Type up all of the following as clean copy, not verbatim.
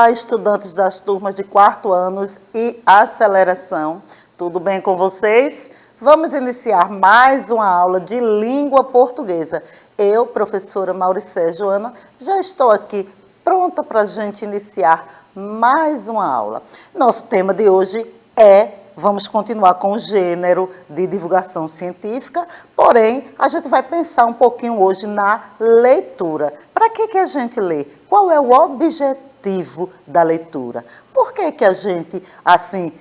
Olá, estudantes das turmas de 4º anos e aceleração. Tudo bem com vocês? Vamos iniciar mais uma aula de língua portuguesa. Eu, professora Mauricé Joana, já estou aqui pronta para a gente iniciar mais uma aula. Nosso tema de hoje vamos continuar com o gênero de divulgação científica, porém, a gente vai pensar um pouquinho hoje na leitura. Para que a gente lê? Qual é o objetivo da leitura? Por que a gente, assim,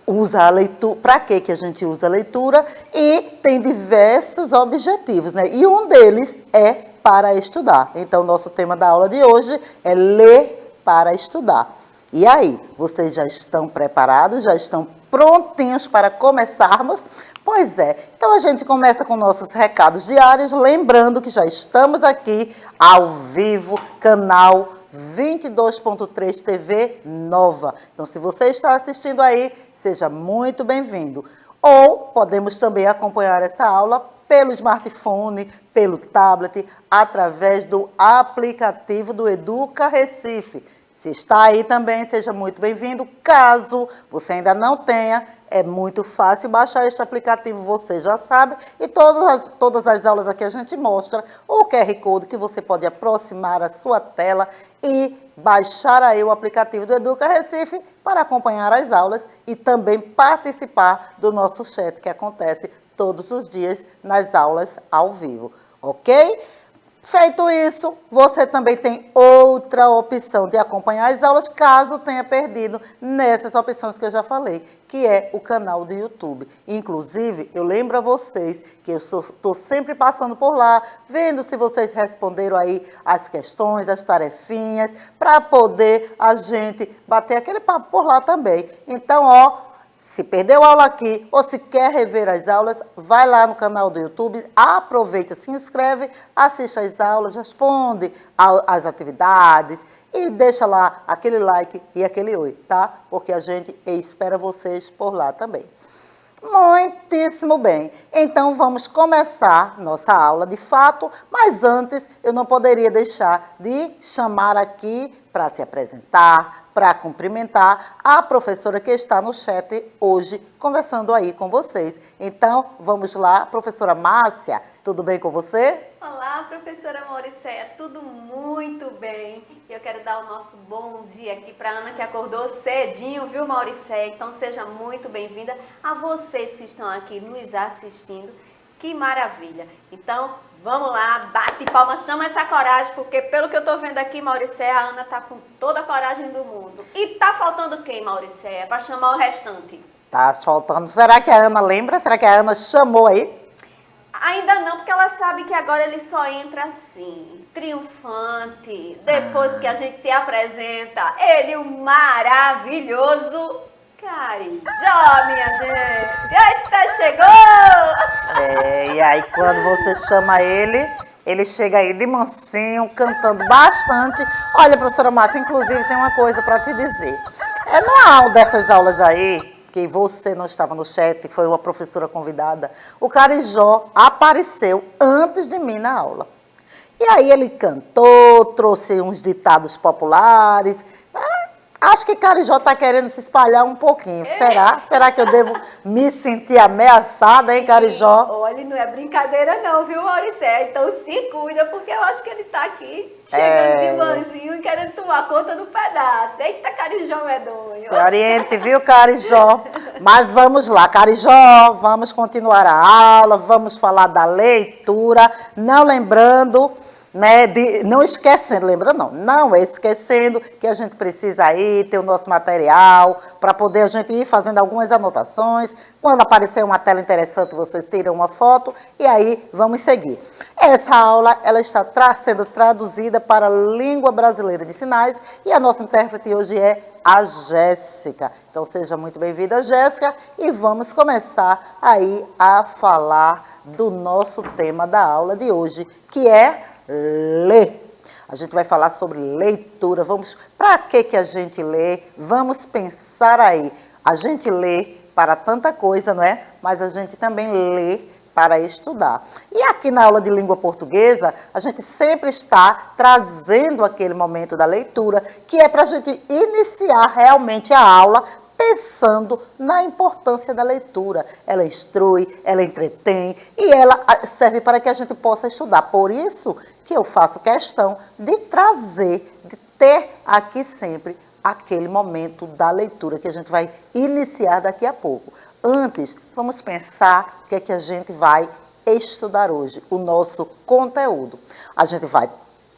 usa a leitura? Para que a gente usa a leitura? E tem diversos objetivos, né? E um deles é para estudar. Então, nosso tema da aula de hoje é ler para estudar. E aí, vocês já estão preparados? Já estão prontinhos para começarmos? Pois é, então a gente começa com nossos recados diários, lembrando que já estamos aqui ao vivo, canal 22.3 TV Nova. Então, se você está assistindo aí, seja muito bem-vindo. Ou podemos também acompanhar essa aula pelo smartphone, pelo tablet, através do aplicativo do Educa Recife. Se está aí também, seja muito bem-vindo. Caso você ainda não tenha, é muito fácil baixar este aplicativo, você já sabe. E todas as aulas aqui a gente mostra o QR Code que você pode aproximar a sua tela e baixar aí o aplicativo do Educa Recife para acompanhar as aulas e também participar do nosso chat que acontece todos os dias nas aulas ao vivo, ok? Feito isso, você também tem outra opção de acompanhar as aulas, caso tenha perdido nessas opções que eu já falei, que é o canal do YouTube. Inclusive, eu lembro a vocês que eu estou sempre passando por lá, vendo se vocês responderam aí as questões, as tarefinhas, para poder a gente bater aquele papo por lá também. Então, ó, se perdeu a aula aqui ou se quer rever as aulas, vai lá no canal do YouTube, aproveita, se inscreve, assiste as aulas, responde às atividades e deixa lá aquele like e aquele oi, tá? Porque a gente espera vocês por lá também. Muitíssimo bem. Então, vamos começar nossa aula de fato, mas antes eu não poderia deixar de chamar aqui para se apresentar, para cumprimentar a professora que está no chat hoje, conversando aí com vocês. Então, vamos lá, professora Márcia, tudo bem com você? Olá, professora Mauricé, tudo muito bem. Eu quero dar o nosso bom dia aqui para a Ana, que acordou cedinho, viu, Mauricé? Então, seja muito bem-vinda a vocês que estão aqui nos assistindo. Que maravilha! Então, vamos lá, bate palma, chama essa coragem, porque pelo que eu estou vendo aqui, Mauricé, a Ana está com toda a coragem do mundo. E tá faltando quem, Mauricé? Para chamar o restante. Tá faltando. Será que a Ana lembra? Será que a Ana chamou aí? Ainda não, porque ela sabe que agora ele só entra assim, triunfante, depois que a gente se apresenta, ele o maravilhoso Carijó, minha gente. Eita, chegou! E aí quando você chama ele chega aí de mansinho, cantando bastante. Olha, professora Márcia, inclusive tem uma coisa para te dizer. Numa dessas aulas aí, que você não estava no chat, foi uma professora convidada, o Carijó apareceu antes de mim na aula. E aí ele cantou, trouxe uns ditados populares. Acho que Carijó está querendo se espalhar um pouquinho. Será? Será que eu devo me sentir ameaçada, hein, Carijó? Olha, não é brincadeira não, viu, Mauricé? Então se cuida, porque eu acho que ele está aqui chegando de mansinho e querendo tomar conta do pedaço. Eita, Carijó medonho. Se oriente, viu, Carijó? Mas vamos lá, Carijó, vamos continuar a aula, vamos falar da leitura, não lembrando, né, não esquecendo, não esquecendo que a gente precisa aí ter o nosso material para poder a gente ir fazendo algumas anotações. Quando aparecer uma tela interessante, vocês tiram uma foto e aí vamos seguir. Essa aula ela está sendo traduzida para a língua brasileira de sinais e a nossa intérprete hoje é a Jéssica. Então seja muito bem-vinda, Jéssica, e vamos começar aí a falar do nosso tema da aula de hoje, que é ler. A gente vai falar sobre leitura. Para que a gente lê? Vamos pensar aí. A gente lê para tanta coisa, não é? Mas a gente também lê para estudar. E aqui na aula de língua portuguesa, a gente sempre está trazendo aquele momento da leitura, que é para a gente iniciar realmente a aula pensando na importância da leitura. Ela instrui, ela entretém e ela serve para que a gente possa estudar. Por isso que eu faço questão de trazer, de ter aqui sempre aquele momento da leitura que a gente vai iniciar daqui a pouco. Antes, vamos pensar o que é que a gente vai estudar hoje, o nosso conteúdo. A gente vai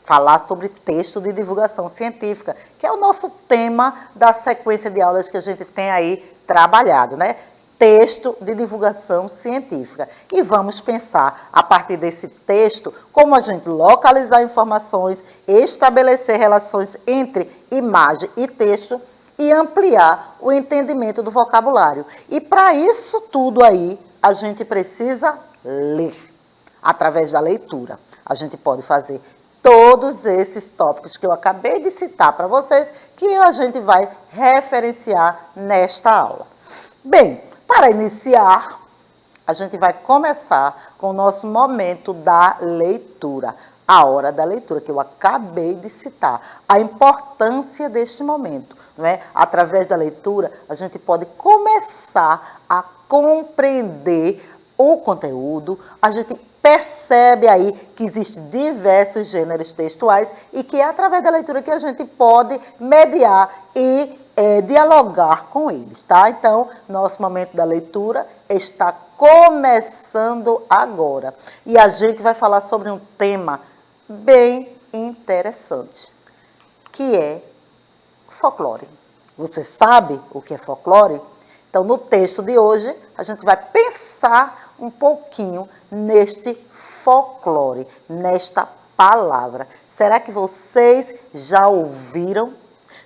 falar sobre texto de divulgação científica, que é o nosso tema da sequência de aulas que a gente tem aí trabalhado, né? Texto de divulgação científica. E vamos pensar, a partir desse texto, como a gente localizar informações, estabelecer relações entre imagem e texto e ampliar o entendimento do vocabulário. E para isso tudo aí, a gente precisa ler. Através da leitura, a gente pode fazer todos esses tópicos que eu acabei de citar para vocês, que a gente vai referenciar nesta aula. Bem, para iniciar, a gente vai começar com o nosso momento da leitura, a hora da leitura, que eu acabei de citar, a importância deste momento, não é? Através da leitura, a gente pode começar a compreender o conteúdo, a gente percebe aí que existem diversos gêneros textuais e que é através da leitura que a gente pode mediar e dialogar com eles, tá? Então, nosso momento da leitura está começando agora. E a gente vai falar sobre um tema bem interessante, que é folclore. Você sabe o que é folclore? Então, no texto de hoje, a gente vai pensar um pouquinho neste folclore, nesta palavra. Será que vocês já ouviram?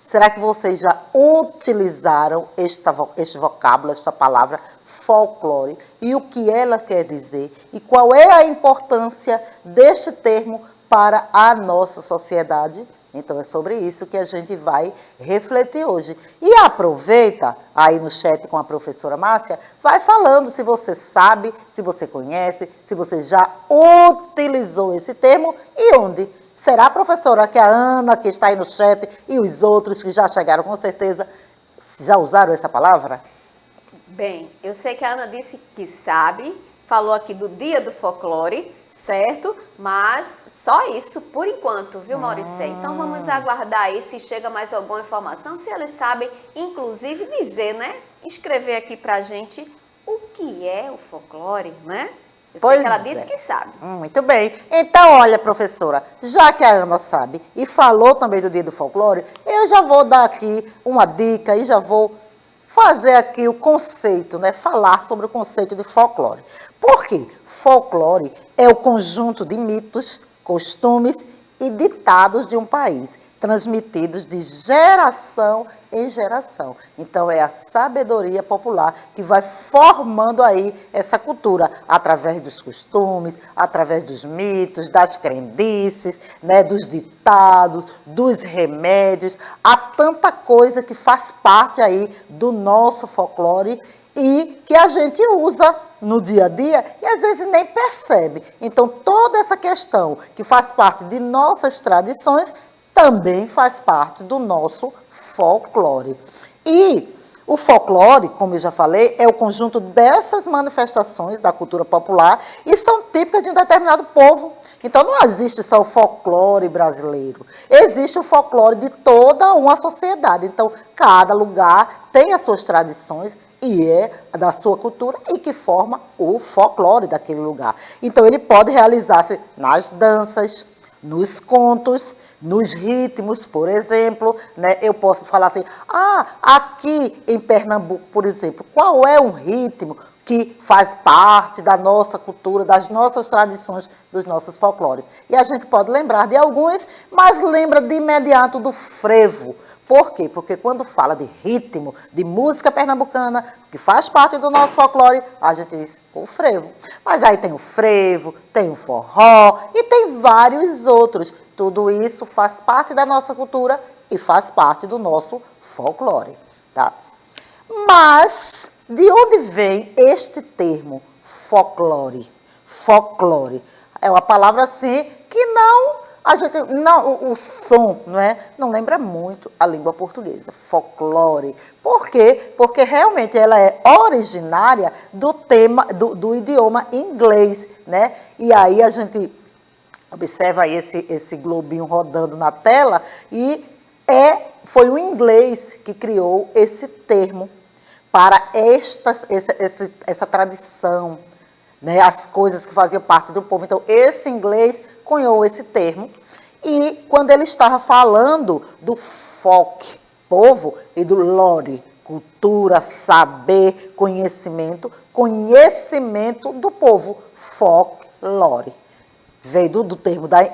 Será que vocês já utilizaram este vocábulo, esta palavra folclore? E o que ela quer dizer? E qual é a importância deste termo para a nossa sociedade? Então, é sobre isso que a gente vai refletir hoje. E aproveita aí no chat com a professora Márcia, vai falando se você sabe, se você conhece, se você já utilizou esse termo e onde. Será, professora, que a Ana, que está aí no chat, e os outros que já chegaram, com certeza, já usaram essa palavra? Bem, eu sei que a Ana disse que sabe, falou aqui do Dia do Folclore, certo? Mas só isso por enquanto, viu, Mauricé? Então vamos aguardar aí se chega mais alguma informação, se eles sabem, inclusive dizer, né? Escrever aqui pra gente o que é o folclore, né? Eu sei que ela disse que sabe. Muito bem. Então, olha, professora, já que a Ana sabe e falou também do Dia do Folclore, eu já vou dar aqui uma dica e já vou fazer aqui o conceito, né? Falar sobre o conceito de folclore. Por quê? Folclore é o conjunto de mitos, costumes e ditados de um país, transmitidos de geração em geração. Então, é a sabedoria popular que vai formando aí essa cultura, através dos costumes, através dos mitos, das crendices, né, dos ditados, dos remédios. Há tanta coisa que faz parte aí do nosso folclore e que a gente usa no dia a dia e às vezes nem percebe. Então, toda essa questão que faz parte de nossas tradições também faz parte do nosso folclore. E o folclore, como eu já falei, é o conjunto dessas manifestações da cultura popular e são típicas de um determinado povo. Então, não existe só o folclore brasileiro, existe o folclore de toda uma sociedade. Então, cada lugar tem as suas tradições e é da sua cultura e que forma o folclore daquele lugar. Então, ele pode realizar-se nas danças, nos contos, nos ritmos, por exemplo, né? Eu posso falar assim, aqui em Pernambuco, por exemplo, qual é um ritmo que faz parte da nossa cultura, das nossas tradições, dos nossos folclores? E a gente pode lembrar de alguns, mas lembra de imediato do frevo. Por quê? Porque quando fala de ritmo, de música pernambucana, que faz parte do nosso folclore, a gente diz o frevo. Mas aí tem o frevo, tem o forró e tem vários outros. Tudo isso faz parte da nossa cultura e faz parte do nosso folclore, tá? Mas de onde vem este termo folclore? folclore. É uma palavra assim que o som, não é? Não lembra muito a língua portuguesa, folclore. Por quê? Porque realmente ela é originária do idioma inglês, né? E aí a gente observa aí esse globinho rodando na tela e foi o inglês que criou esse termo para essa tradição, né, as coisas que faziam parte do povo. Então, esse inglês cunhou esse termo. E quando ele estava falando do folk, povo, e do lore, cultura, saber, conhecimento do povo, folklore. Veio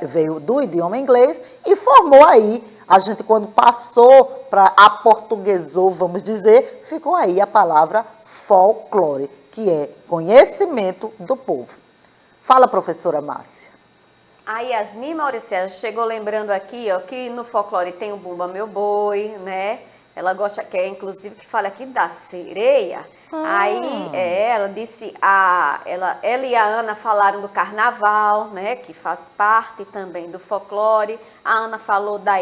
veio do idioma inglês e formou aí, a gente quando passou para aportuguesou, vamos dizer, ficou aí a palavra folclore, que é conhecimento do povo. Fala, professora Márcia. A Yasmin Mauricéia chegou lembrando aqui, ó, que no folclore tem o Bumba Meu Boi, né? Ela gosta, inclusive, que fala aqui da sereia. Aí ela disse, ela e a Ana falaram do carnaval, né? Que faz parte também do folclore. A Ana falou da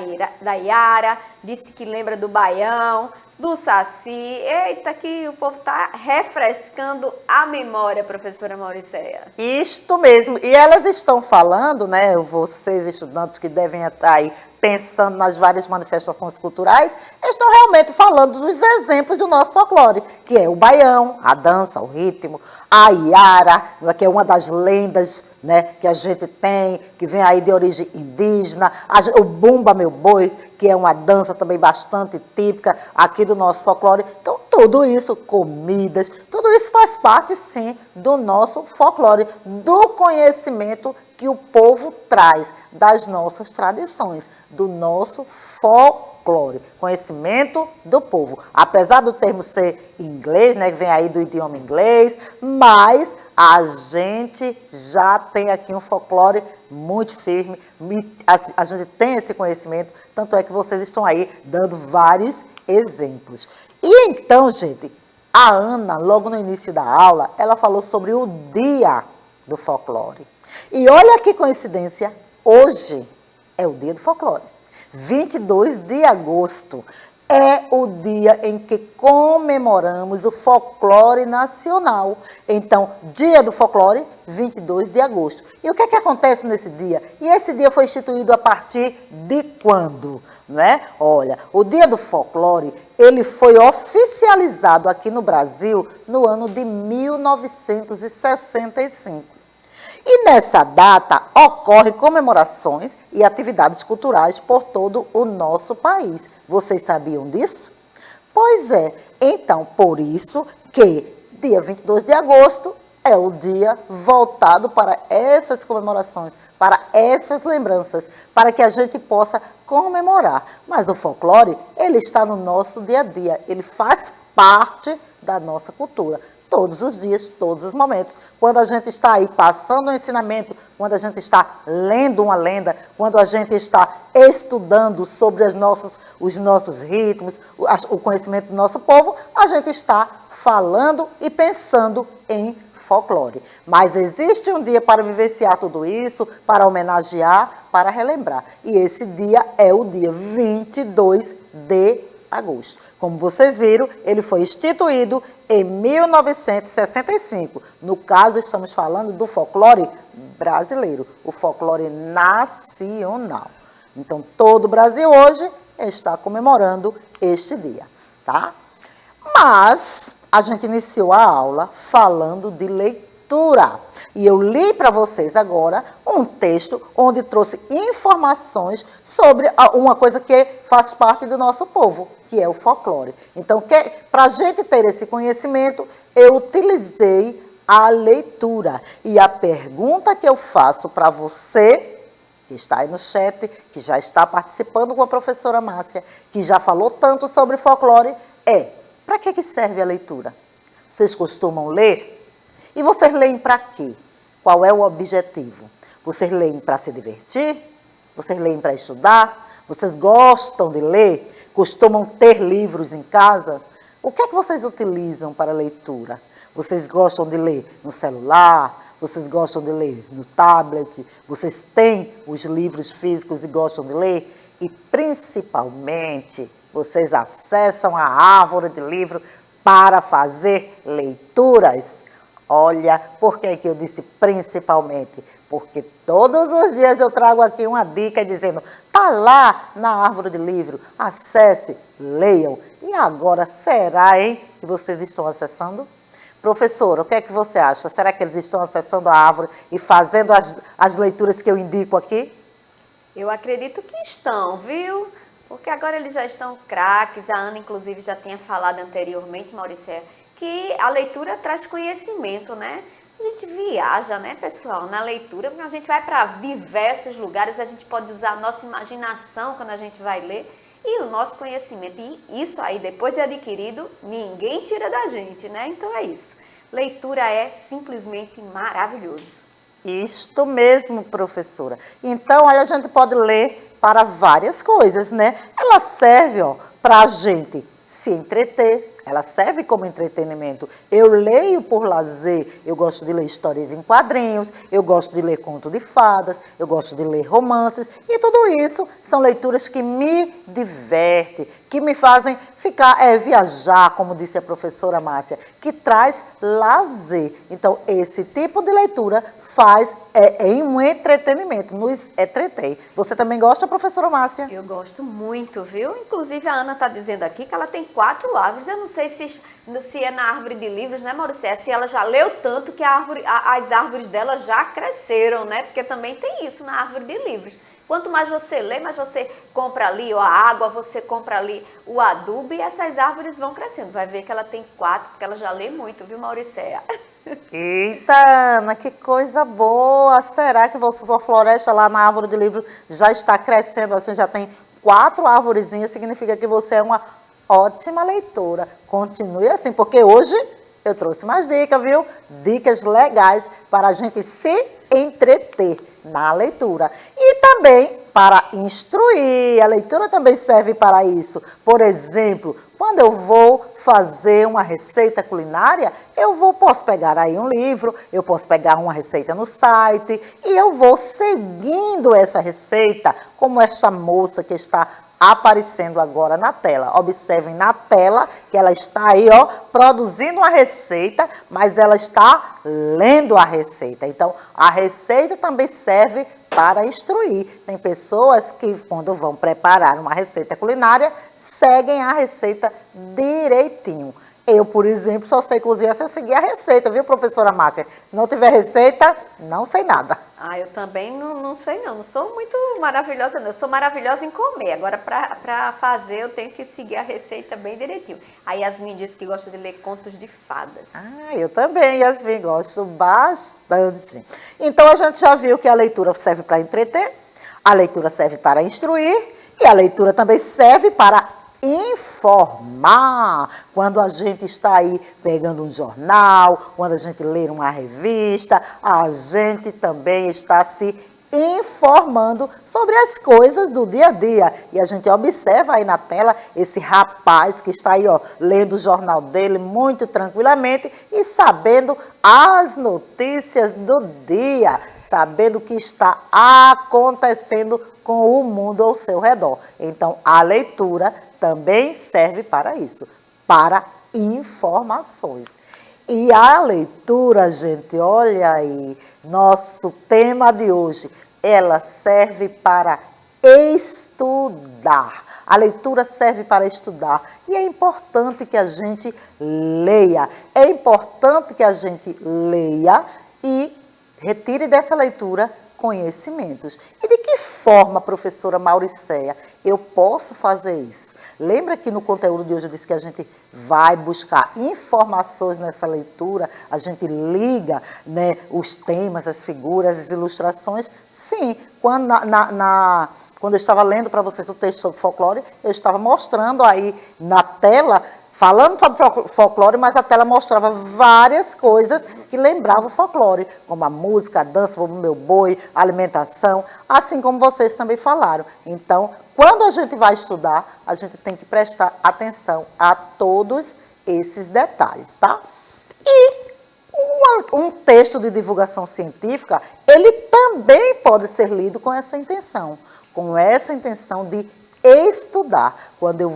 Yara, disse que lembra do Baião, do Saci. Eita, que o povo está refrescando a memória, professora Mauricéia. Isto mesmo. E elas estão falando, né, vocês estudantes que devem estar aí pensando nas várias manifestações culturais, estão realmente falando dos exemplos do nosso folclore, que é o baião, a dança, o ritmo, a Yara, que é uma das lendas, né, que a gente tem, que vem aí de origem indígena, o Bumba Meu Boi, que é uma dança também bastante típica aqui do nosso folclore. Então, tudo isso, comidas, tudo isso faz parte, sim, do nosso folclore, do conhecimento que o povo traz das nossas tradições, do nosso folclore, conhecimento do povo. Apesar do termo ser inglês, né, que vem aí do idioma inglês, mas a gente já tem aqui um folclore muito firme, a gente tem esse conhecimento, tanto é que vocês estão aí dando vários exemplos. E então, gente, a Ana, logo no início da aula, ela falou sobre o dia do folclore. E olha que coincidência, hoje é o dia do folclore. 22 de agosto é o dia em que comemoramos o folclore nacional. Então, dia do folclore, 22 de agosto. E o que é que acontece nesse dia? E esse dia foi instituído a partir de quando? Não é? Olha, o dia do folclore, ele foi oficializado aqui no Brasil no ano de 1965. E nessa data ocorrem comemorações e atividades culturais por todo o nosso país. Vocês sabiam disso? Pois é, então por isso que dia 22 de agosto é o dia voltado para essas comemorações, para essas lembranças, para que a gente possa comemorar. Mas o folclore, ele está no nosso dia a dia, ele faz parte da nossa cultura. Todos os dias, todos os momentos. Quando a gente está aí passando um ensinamento, quando a gente está lendo uma lenda, quando a gente está estudando sobre os nossos ritmos, o conhecimento do nosso povo, a gente está falando e pensando em folclore. Mas existe um dia para vivenciar tudo isso, para homenagear, para relembrar. E esse dia é o dia 22 de agosto. Como vocês viram, ele foi instituído em 1965. No caso, estamos falando do folclore brasileiro, o folclore nacional. Então, todo o Brasil hoje está comemorando este dia, tá? Mas a gente iniciou a aula falando de leitura. E eu li para vocês agora um texto onde trouxe informações sobre uma coisa que faz parte do nosso povo, que é o folclore. Então, para a gente ter esse conhecimento, eu utilizei a leitura. E a pergunta que eu faço para você, que está aí no chat, que já está participando com a professora Márcia, que já falou tanto sobre folclore, é: para que serve a leitura? Vocês costumam ler? E vocês leem para quê? Qual é o objetivo? Vocês leem para se divertir? Vocês leem para estudar? Vocês gostam de ler? Costumam ter livros em casa? O que é que vocês utilizam para leitura? Vocês gostam de ler no celular? Vocês gostam de ler no tablet? Vocês têm os livros físicos e gostam de ler? E, principalmente, vocês acessam a árvore de livro para fazer leituras? Olha, por que que eu disse principalmente? Porque todos os dias eu trago aqui uma dica dizendo, tá lá na árvore de livro, acesse, leiam. E agora, será, hein, que vocês estão acessando? Professora, o que é que você acha? Será que eles estão acessando a árvore e fazendo as leituras que eu indico aqui? Eu acredito que estão, viu? Porque agora eles já estão craques. A Ana, inclusive, já tinha falado anteriormente, Mauricéia, que a leitura traz conhecimento, né? A gente viaja, né, pessoal, na leitura, porque a gente vai para diversos lugares, a gente pode usar a nossa imaginação quando a gente vai ler e o nosso conhecimento. E isso aí, depois de adquirido, ninguém tira da gente, né? Então é isso. Leitura é simplesmente maravilhoso. Isto mesmo, professora. Então, olha, a gente pode ler para várias coisas, né? Ela serve, ó, para a gente se entreter. Ela serve como entretenimento. Eu leio por lazer, eu gosto de ler histórias em quadrinhos, eu gosto de ler conto de fadas, eu gosto de ler romances, e tudo isso são leituras que me divertem, que me fazem ficar, viajar, como disse a professora Márcia, que traz lazer. Então, esse tipo de leitura faz em um entretenimento, nos entretém. Você também gosta, professora Márcia? Eu gosto muito, viu? Inclusive, a Ana está dizendo aqui que ela tem 4 árvores. Eu não sei se é na árvore de livros, né, Mauricéia? Se ela já leu tanto que as árvores dela já cresceram, né? Porque também tem isso na árvore de livros. Quanto mais você lê, mais você compra ali a água, você compra ali o adubo e essas árvores vão crescendo. Vai ver que ela tem 4, porque ela já lê muito, viu, Mauricéia? Eita, Ana, que coisa boa! Será que sua floresta lá na árvore de livro já está crescendo assim, já tem 4 árvorezinhas? Significa que você é uma ótima leitora. Continue assim, porque hoje eu trouxe mais dicas, viu? Dicas legais para a gente se entreter na leitura. E também para instruir. A leitura também serve para isso. Por exemplo, quando eu vou fazer uma receita culinária, posso pegar aí um livro, eu posso pegar uma receita no site e eu vou seguindo essa receita, como esta moça que está aparecendo agora na tela. Observem na tela que ela está aí, ó, produzindo uma receita, mas ela está lendo a receita. Então, a receita também serve para instruir. Tem pessoas que, quando vão preparar uma receita culinária, seguem a receita direitinho. Eu, por exemplo, só sei cozinhar se eu seguir a receita, viu, professora Márcia? Se não tiver receita, não sei nada. Ah, eu também não sei não sou muito maravilhosa não, eu sou maravilhosa em comer, agora para fazer eu tenho que seguir a receita bem direitinho. A Yasmin disse que gosta de ler contos de fadas. Ah, eu também, Yasmin, gosto bastante. Então, a gente já viu que a leitura serve para entreter, a leitura serve para instruir e a leitura também serve para informar. Quando a gente está aí pegando um jornal, quando a gente lê uma revista, a gente também está se informando sobre as coisas do dia a dia. E a gente observa aí na tela esse rapaz que está aí, ó, lendo o jornal dele muito tranquilamente e sabendo as notícias do dia, sabendo o que está acontecendo com o mundo ao seu redor. Então, a leitura também serve para isso, para informações. E a leitura, gente, olha aí, nosso tema de hoje, ela serve para estudar. A leitura serve para estudar e é importante que a gente leia. É importante que a gente leia e retire dessa leitura conhecimentos. E de que forma, professora Mauricéia, eu posso fazer isso? Lembra que no conteúdo de hoje eu disse que a gente vai buscar informações nessa leitura, a gente liga, né, os temas, as figuras, as ilustrações? Sim, quando quando eu estava lendo para vocês o texto sobre folclore, eu estava mostrando aí na tela, falando sobre folclore, mas a tela mostrava várias coisas que lembravam o folclore, como a música, a dança, o meu boi, a alimentação, assim como vocês também falaram. Então, quando a gente vai estudar, a gente tem que prestar atenção a todos esses detalhes, tá? E um texto de divulgação científica, ele também pode ser lido com essa intenção de estudar. Quando eu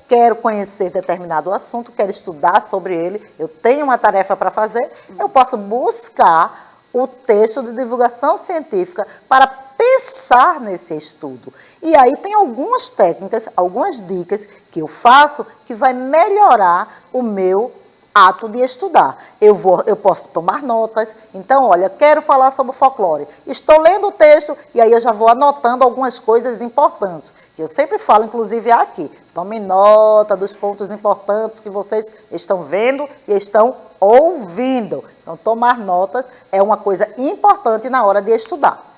quero conhecer determinado assunto, quero estudar sobre ele, eu tenho uma tarefa para fazer, eu posso buscar o texto de divulgação científica para pensar nesse estudo. E aí tem algumas técnicas, algumas dicas que eu faço que vai melhorar o meu ato de estudar. Eu posso tomar notas. Então, olha, quero falar sobre o folclore. Estou lendo o texto e aí eu já vou anotando algumas coisas importantes, que eu sempre falo, inclusive aqui. Tomem nota dos pontos importantes que vocês estão vendo e estão ouvindo. Então, tomar notas é uma coisa importante na hora de estudar.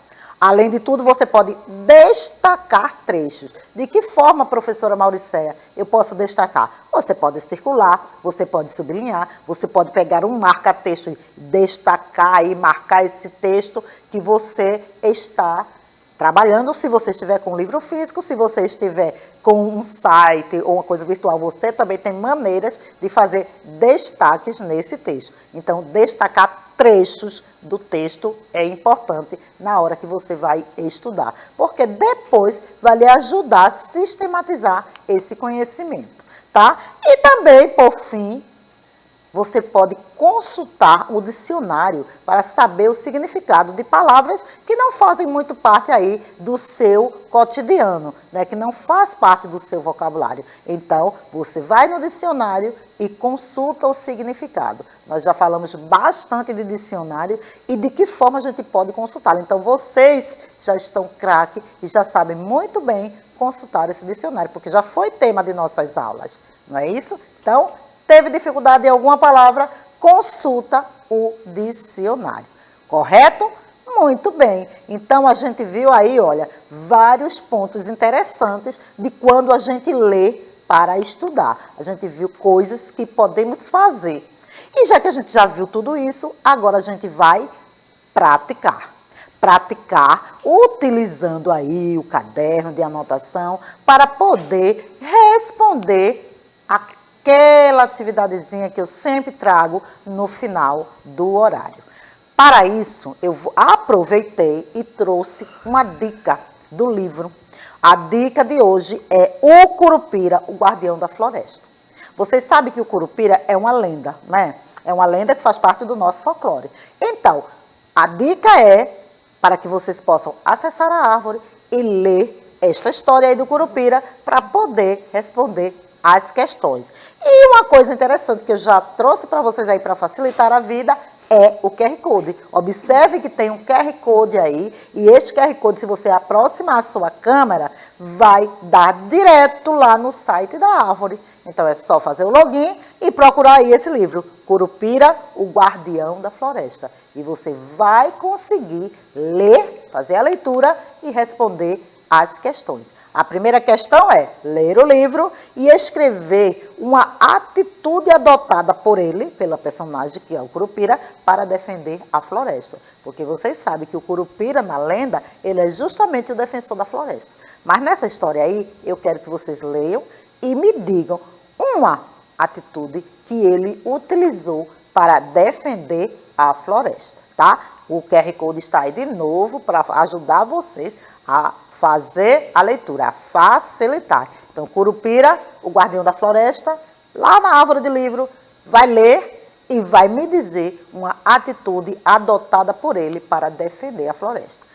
Além de tudo, você pode destacar trechos. De que forma, professora Mauricéia, eu posso destacar? Você pode circular, você pode sublinhar, você pode pegar um marca-texto e destacar e marcar esse texto que você está trabalhando. Se você estiver com um livro físico, se você estiver com um site ou uma coisa virtual, você também tem maneiras de fazer destaques nesse texto. Então, destacar trechos do texto é importante na hora que você vai estudar, porque depois vai lhe ajudar a sistematizar esse conhecimento, tá? E também, por fim, você pode consultar o dicionário para saber o significado de palavras que não fazem muito parte aí do seu cotidiano, né? Que não faz parte do seu vocabulário. Então, você vai no dicionário e consulta o significado. Nós já falamos bastante de dicionário e de que forma a gente pode consultá-lo. Então, vocês já estão craque e já sabem muito bem consultar esse dicionário, porque já foi tema de nossas aulas, não é isso? Então, teve dificuldade em alguma palavra, consulta o dicionário. Correto? Muito bem. Então, a gente viu aí, olha, vários pontos interessantes de quando a gente lê para estudar. A gente viu coisas que podemos fazer. E já que a gente já viu tudo isso, agora a gente vai praticar. Praticar utilizando aí o caderno de anotação para poder responder aquela atividadezinha que eu sempre trago no final do horário. Para isso, eu aproveitei e trouxe uma dica do livro. A dica de hoje é O Curupira, o Guardião da Floresta. Vocês sabem que o Curupira é uma lenda, né? É uma lenda que faz parte do nosso folclore. Então, a dica é para que vocês possam acessar a árvore e ler esta história aí do Curupira para poder responder as questões. E uma coisa interessante que eu já trouxe para vocês aí para facilitar a vida é o QR Code. Observe que tem um QR Code aí e este QR Code, se você aproximar a sua câmera, vai dar direto lá no site da árvore. Então é só fazer o login e procurar aí esse livro, Curupira, o Guardião da Floresta. E você vai conseguir ler, fazer a leitura e responder as questões. A primeira questão é ler o livro e escrever uma atitude adotada por ele, pela personagem que é o Curupira, para defender a floresta. Porque vocês sabem que o Curupira, na lenda, ele é justamente o defensor da floresta. Mas nessa história aí, eu quero que vocês leiam e me digam uma atitude que ele utilizou para defender a floresta, tá? O QR Code está aí de novo para ajudar vocês a fazer a leitura, a facilitar. Então, Curupira, o Guardião da Floresta, lá na árvore de livro, vai ler e vai me dizer uma atitude adotada por ele para defender a floresta.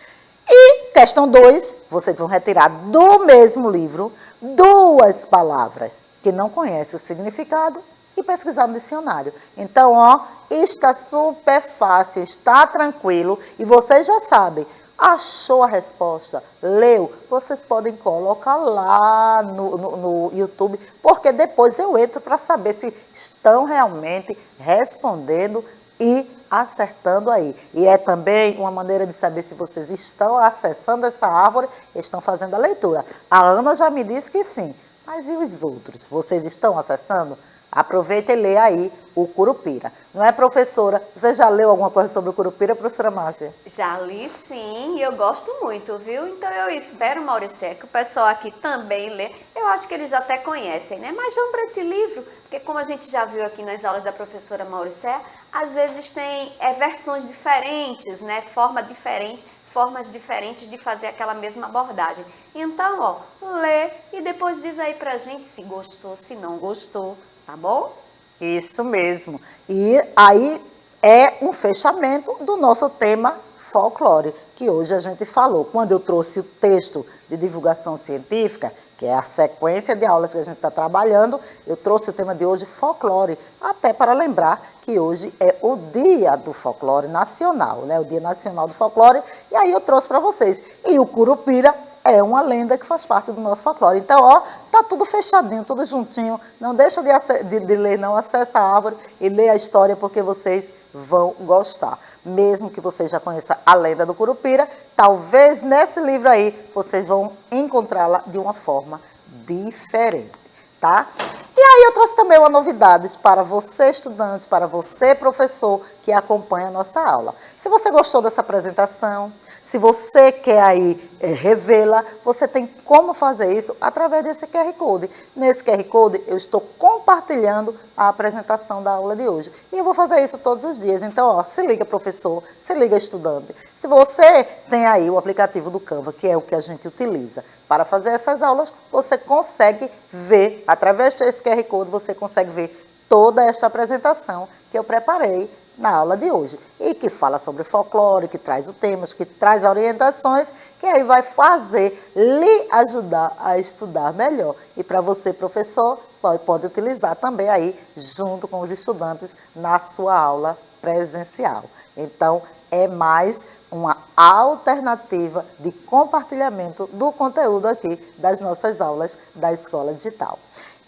E questão 2, vocês vão retirar do mesmo livro 2 palavras que não conhecem o significado e pesquisar no dicionário. Então, ó, está super fácil, está tranquilo e vocês já sabem. Achou a resposta? Leu? Vocês podem colocar lá no YouTube, porque depois eu entro para saber se estão realmente respondendo e acertando aí. E é também uma maneira de saber se vocês estão acessando essa árvore e estão fazendo a leitura. A Ana já me disse que sim, mas e os outros? Vocês estão acessando? Aproveita e lê aí o Curupira. Não é, professora? Você já leu alguma coisa sobre o Curupira, professora Márcia? Já li sim, e eu gosto muito, viu? Então eu espero, Mauricé, que o pessoal aqui também lê. Eu acho que eles já até conhecem, né? Mas vamos para esse livro, porque como a gente já viu aqui nas aulas da professora Mauricé, às vezes tem versões diferentes, né? Formas diferentes de fazer aquela mesma abordagem. Então, ó, lê e depois diz aí pra gente se gostou, se não gostou, tá bom? Isso mesmo. E aí é um fechamento do nosso tema folclore, que hoje a gente falou. Quando eu trouxe o texto de divulgação científica, que é a sequência de aulas que a gente está trabalhando, eu trouxe o tema de hoje, folclore, até para lembrar que hoje é o Dia do Folclore Nacional, né? O Dia Nacional do Folclore, e aí eu trouxe para vocês. E o Curupira é uma lenda que faz parte do nosso folclore. Então, ó, tá tudo fechadinho, tudo juntinho. Não deixa de ler, não. Acessa a árvore e lê a história, porque vocês vão gostar. Mesmo que vocês já conheçam a lenda do Curupira, talvez nesse livro aí vocês vão encontrá-la de uma forma diferente, tá? E aí eu trouxe também uma novidade para você, estudante, para você, professor, que acompanha a nossa aula. Se você gostou dessa apresentação, se você quer aí revê-la, você tem como fazer isso através desse QR Code. Nesse QR Code eu estou compartilhando a apresentação da aula de hoje. E eu vou fazer isso todos os dias. Então, ó, se liga, professor, se liga, estudante. Se você tem aí o aplicativo do Canva, que é o que a gente utiliza para fazer essas aulas, você consegue ver, através desse QR Code, você consegue ver toda esta apresentação que eu preparei na aula de hoje, e que fala sobre folclore, que traz os temas, que traz orientações, que aí vai fazer, lhe ajudar a estudar melhor. E para você, professor, pode utilizar também aí, junto com os estudantes, na sua aula presencial. Então, é mais uma alternativa de compartilhamento do conteúdo aqui das nossas aulas da Escola Digital.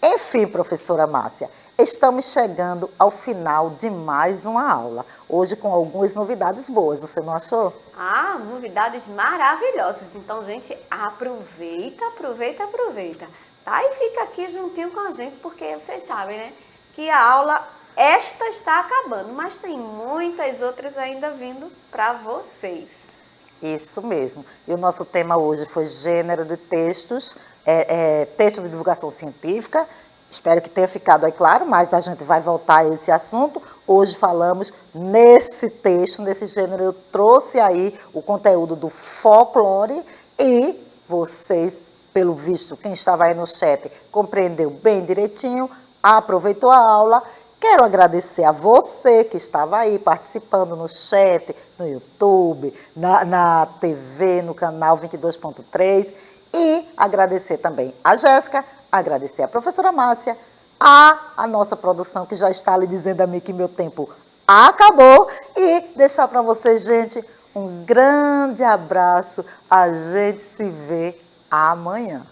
Enfim, professora Márcia, estamos chegando ao final de mais uma aula. Hoje com algumas novidades boas, você não achou? Ah, novidades maravilhosas. Então, gente, aproveita, tá? E fica aqui juntinho com a gente, porque vocês sabem, né, que a aula esta está acabando, mas tem muitas outras ainda vindo para vocês. Isso mesmo. E o nosso tema hoje foi gênero de textos, texto de divulgação científica. Espero que tenha ficado aí claro, mas a gente vai voltar a esse assunto. Hoje falamos nesse texto, nesse gênero. Eu trouxe aí o conteúdo do folclore e vocês, pelo visto, quem estava aí no chat, compreendeu bem direitinho, aproveitou a aula. Quero agradecer a você que estava aí participando no chat, no YouTube, na TV, no canal 22.3 e agradecer também a Jéssica, agradecer a professora Márcia, a nossa produção que já está ali dizendo a mim que meu tempo acabou e deixar para vocês, gente, um grande abraço. A gente se vê amanhã.